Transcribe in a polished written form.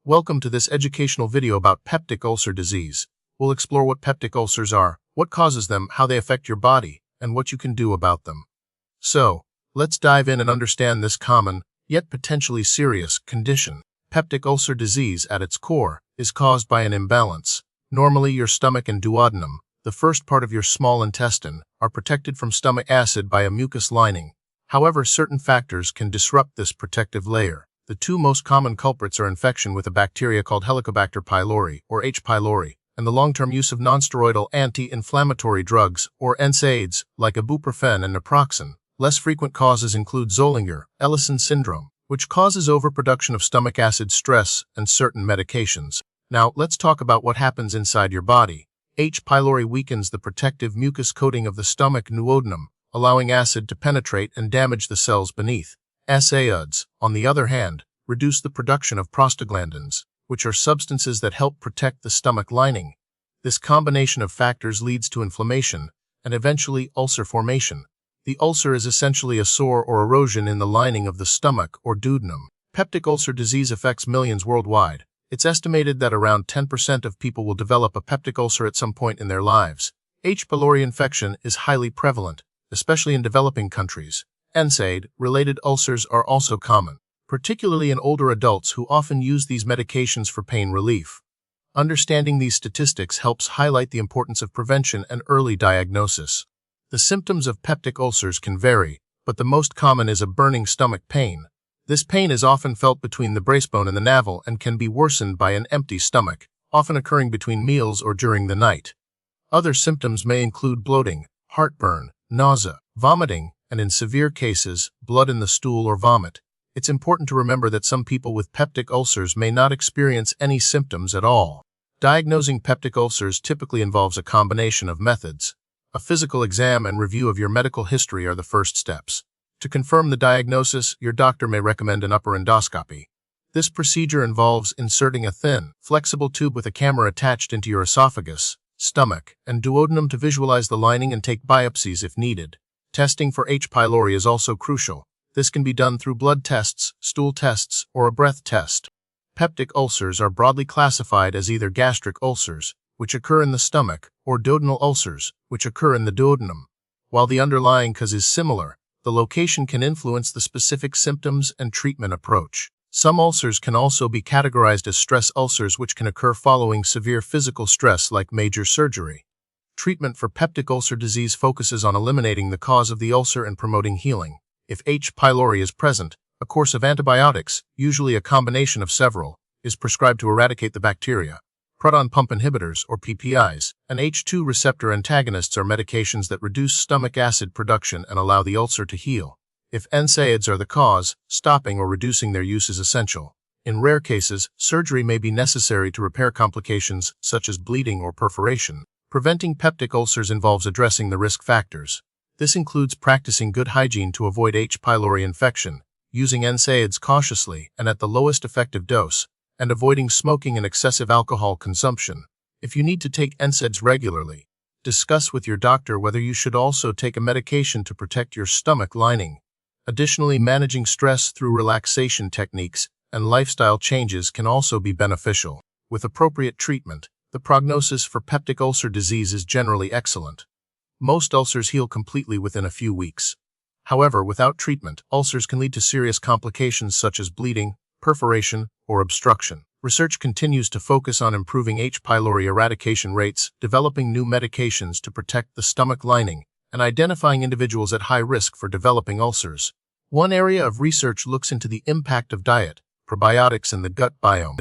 Welcome to this educational video about peptic ulcer disease. We'll explore what peptic ulcers are, what causes them, how they affect your body, and what you can do about them. So, let's dive in and understand this common, yet potentially serious, condition. Peptic ulcer disease, at its core, is caused by an imbalance. Normally, your stomach and duodenum, the first part of your small intestine, are protected from stomach acid by a mucus lining. However, certain factors can disrupt this protective layer. The two most common culprits are infection with a bacteria called Helicobacter pylori, or H. pylori, and the long-term use of nonsteroidal anti-inflammatory drugs, or NSAIDs, like ibuprofen and naproxen. Less frequent causes include Zollinger-Ellison syndrome, which causes overproduction of stomach acid stress and certain medications. Now, let's talk about what happens inside your body. H. pylori weakens the protective mucus coating of the stomach duodenum, allowing acid to penetrate and damage the cells beneath. NSAIDs, on the other hand, reduce the production of prostaglandins, which are substances that help protect the stomach lining. This combination of factors leads to inflammation and eventually ulcer formation. The ulcer is essentially a sore or erosion in the lining of the stomach or duodenum. Peptic ulcer disease affects millions worldwide. It's estimated that around 10% of people will develop a peptic ulcer at some point in their lives. H. pylori infection is highly prevalent, especially in developing countries. NSAID-related ulcers are also common, particularly in older adults who often use these medications for pain relief. Understanding these statistics helps highlight the importance of prevention and early diagnosis. The symptoms of peptic ulcers can vary, but the most common is a burning stomach pain. This pain is often felt between the breastbone and the navel and can be worsened by an empty stomach, often occurring between meals or during the night. Other symptoms may include bloating, heartburn, nausea, vomiting, and in severe cases, blood in the stool or vomit. It's important to remember that some people with peptic ulcers may not experience any symptoms at all. Diagnosing peptic ulcers typically involves a combination of methods. A physical exam and review of your medical history are the first steps. To confirm the diagnosis, your doctor may recommend an upper endoscopy. This procedure involves inserting a thin, flexible tube with a camera attached into your esophagus, stomach, and duodenum to visualize the lining and take biopsies if needed. Testing for H. pylori is also crucial. This can be done through blood tests, stool tests, or a breath test. Peptic ulcers are broadly classified as either gastric ulcers, which occur in the stomach, or duodenal ulcers, which occur in the duodenum. While the underlying cause is similar, the location can influence the specific symptoms and treatment approach. Some ulcers can also be categorized as stress ulcers, which can occur following severe physical stress like major surgery. Treatment for peptic ulcer disease focuses on eliminating the cause of the ulcer and promoting healing. If H. pylori is present, a course of antibiotics, usually a combination of several, is prescribed to eradicate the bacteria. Proton pump inhibitors, or PPIs, and H2 receptor antagonists are medications that reduce stomach acid production and allow the ulcer to heal. If NSAIDs are the cause, stopping or reducing their use is essential. In rare cases, surgery may be necessary to repair complications such as bleeding or perforation. Preventing peptic ulcers involves addressing the risk factors. This includes practicing good hygiene to avoid H. pylori infection, using NSAIDs cautiously and at the lowest effective dose, and avoiding smoking and excessive alcohol consumption. If you need to take NSAIDs regularly, discuss with your doctor whether you should also take a medication to protect your stomach lining. Additionally, managing stress through relaxation techniques and lifestyle changes can also be beneficial. With appropriate treatment, the prognosis for peptic ulcer disease is generally excellent. Most ulcers heal completely within a few weeks. However, without treatment, ulcers can lead to serious complications such as bleeding, perforation, or obstruction. Research continues to focus on improving H. pylori eradication rates, developing new medications to protect the stomach lining, and identifying individuals at high risk for developing ulcers. One area of research looks into the impact of diet, probiotics, and the gut biome.